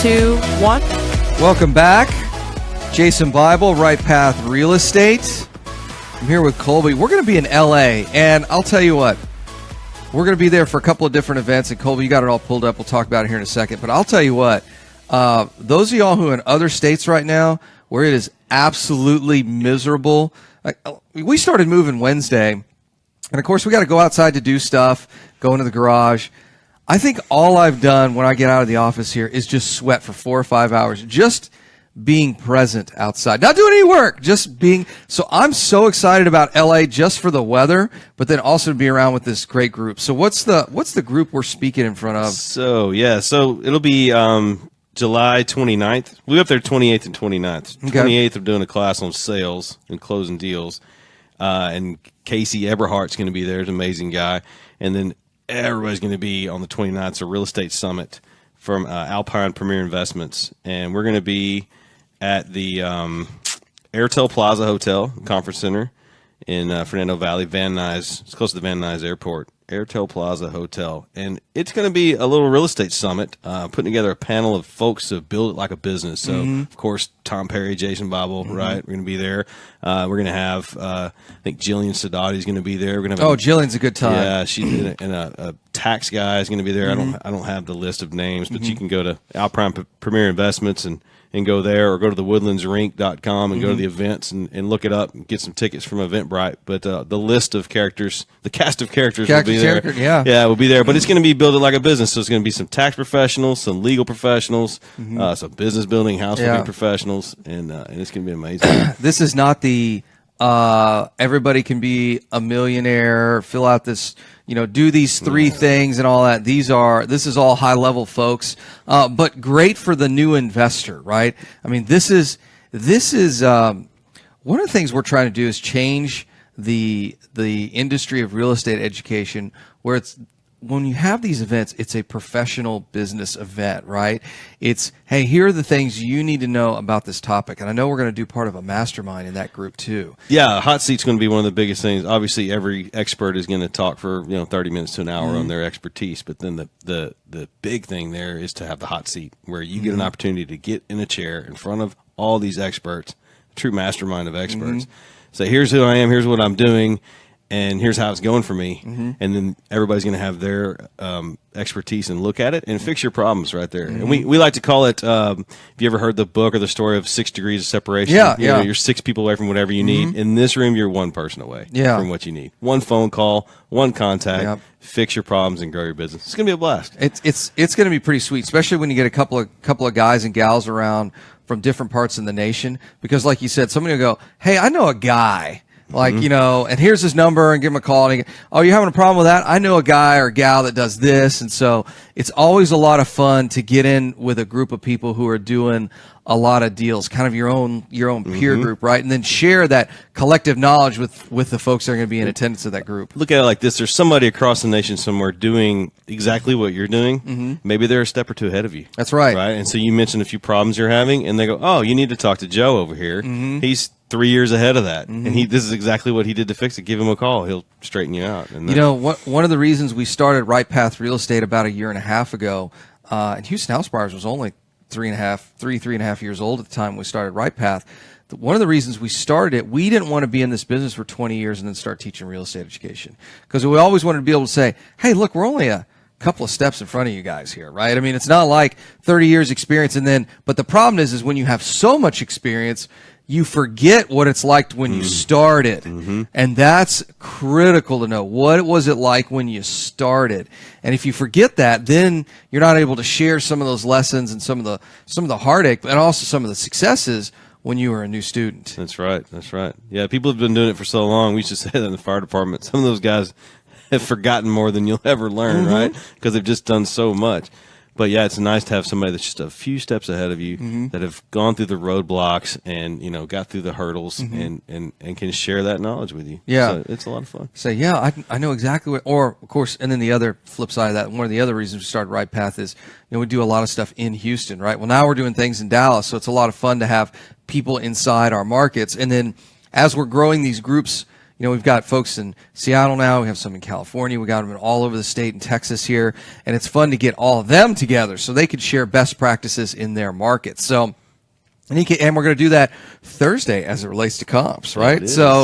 2, 1. Welcome back. Jason Bible, Right Path Real Estate. I'm here with Colby. We're going to be in LA, and I'll tell you what, we're going to be there for a couple of different events, and Colby, you got it all pulled up. We'll talk about it here in a second, but I'll tell you what, those of y'all who are in other states right now where it is absolutely miserable, we started moving Wednesday, and of course we got to go outside to do stuff, go into the garage. I think all I've done when I get out of the office here is just sweat for 4 or 5 hours, just being present outside, not doing any work, just being. So I'm so excited about LA just for the weather, but then also to be around with this great group. So what's the group we're speaking in front of? So it'll be July 29th. We'll be up there 28th and 29th. Okay. 28th, we're doing a class on sales and closing deals. And Casey Eberhardt's going to be there. He's an amazing guy. And then everybody's going to be on the 29th. It's a real estate summit from Alpine Premier Investments. And we're going to be at the Airtel Plaza Hotel Conference Center in Fernando Valley, Van Nuys. It's close to the Van Nuys Airport. Airtel Plaza Hotel, and it's going to be a little real estate summit, putting together a panel of folks to build it like a business. So, of course, Tom Perry, Jason Bible, right? We're going to be there. We're going to have, I think Jillian Sadati is going to be there. We're going to have Jillian's a good time. Yeah, she and a tax guy is going to be there. I don't have the list of names, but you can go to Alpine Premier Investments and go there, or go to the woodlandsrink.com and go to the events and look it up and get some tickets from Eventbrite. But the list of characters, the cast of characters will be there. Yeah, we'll be there. But it's going to be built like a business. So it's going to be some tax professionals, some legal professionals, some business building, house flipping professionals, and it's going to be amazing. This is not the everybody can be a millionaire, fill out this, do these 3 things and all that. This is all high level folks, but great for the new investor, right? I mean, this is one of the things we're trying to do is change the industry of real estate education, where it's, when you have these events, it's a professional business event, right? It's, hey, here are the things you need to know about this topic. And I know we're going to do part of a mastermind in that group too. Yeah, hot seat's going to be one of the biggest things. Obviously, every expert is going to talk for 30 minutes to an hour on their expertise. But then the big thing there is to have the hot seat, where you get an opportunity to get in a chair in front of all these experts, true mastermind of experts. Say, here's who I am, here's what I'm doing, and here's how it's going for me. And then everybody's going to have their expertise and look at it and fix your problems right there. And we like to call it, have you ever heard the book or the story of 6 degrees of separation? You're 6 people away from whatever you need. In this room, you're 1 person away from what you need. 1 phone call, 1 contact, fix your problems and grow your business. It's going to be a blast. It's going to be pretty sweet, especially when you get a couple of guys and gals around from different parts of the nation. Because like you said, somebody will go, hey, I know a guy. Like, and here's his number, and give him a call. And you having a problem with that? I know a guy or a gal that does this. And so it's always a lot of fun to get in with a group of people who are doing a lot of deals, kind of your own peer group, right? And then share that collective knowledge with the folks that are going to be in attendance at that group. Look at it like this. There's somebody across the nation somewhere doing exactly what you're doing. Maybe they're a step or 2 ahead of you. That's right. Right? And so you mentioned a few problems you're having, and they go, oh, you need to talk to Joe over here. He's 3 years ahead of that. And this is exactly what he did to fix it. Give him a call. He'll straighten you out. And one of the reasons we started Right Path Real Estate about 1.5 years ago, and Houston House Buyers was only 3.5 years old at the time we started Right Path. One of the reasons we started it, we didn't want to be in this business for 20 years and then start teaching real estate education, because we always wanted to be able to say, hey, look, we're only a couple of steps in front of you guys here, right? I mean, it's not like 30 years experience but the problem is when you have so much experience, you forget what it's like when you started. And that's critical to know. What was it like when you started? And if you forget that, then you're not able to share some of those lessons and some of the heartache, but also some of the successes when you were a new student. That's right. Yeah, people have been doing it for so long. We used to say that in the fire department. Some of those guys have forgotten more than you'll ever learn, right? Because they've just done so much. But yeah, it's nice to have somebody that's just a few steps ahead of you, that have gone through the roadblocks and got through the hurdles and can share that knowledge with you. Yeah, so it's a lot of fun. Say, I know exactly what. Or of course, and then the other flip side of that, one of the other reasons we started Right Path is we do a lot of stuff in Houston, right? Well, now we're doing things in Dallas, so it's a lot of fun to have people inside our markets. And then as we're growing these groups, we've got folks in Seattle now. We have some in California. We got them in all over the state and Texas here. And it's fun to get all of them together so they could share best practices in their markets. So, and we're going to do that Thursday as it relates to comps, right? It is. So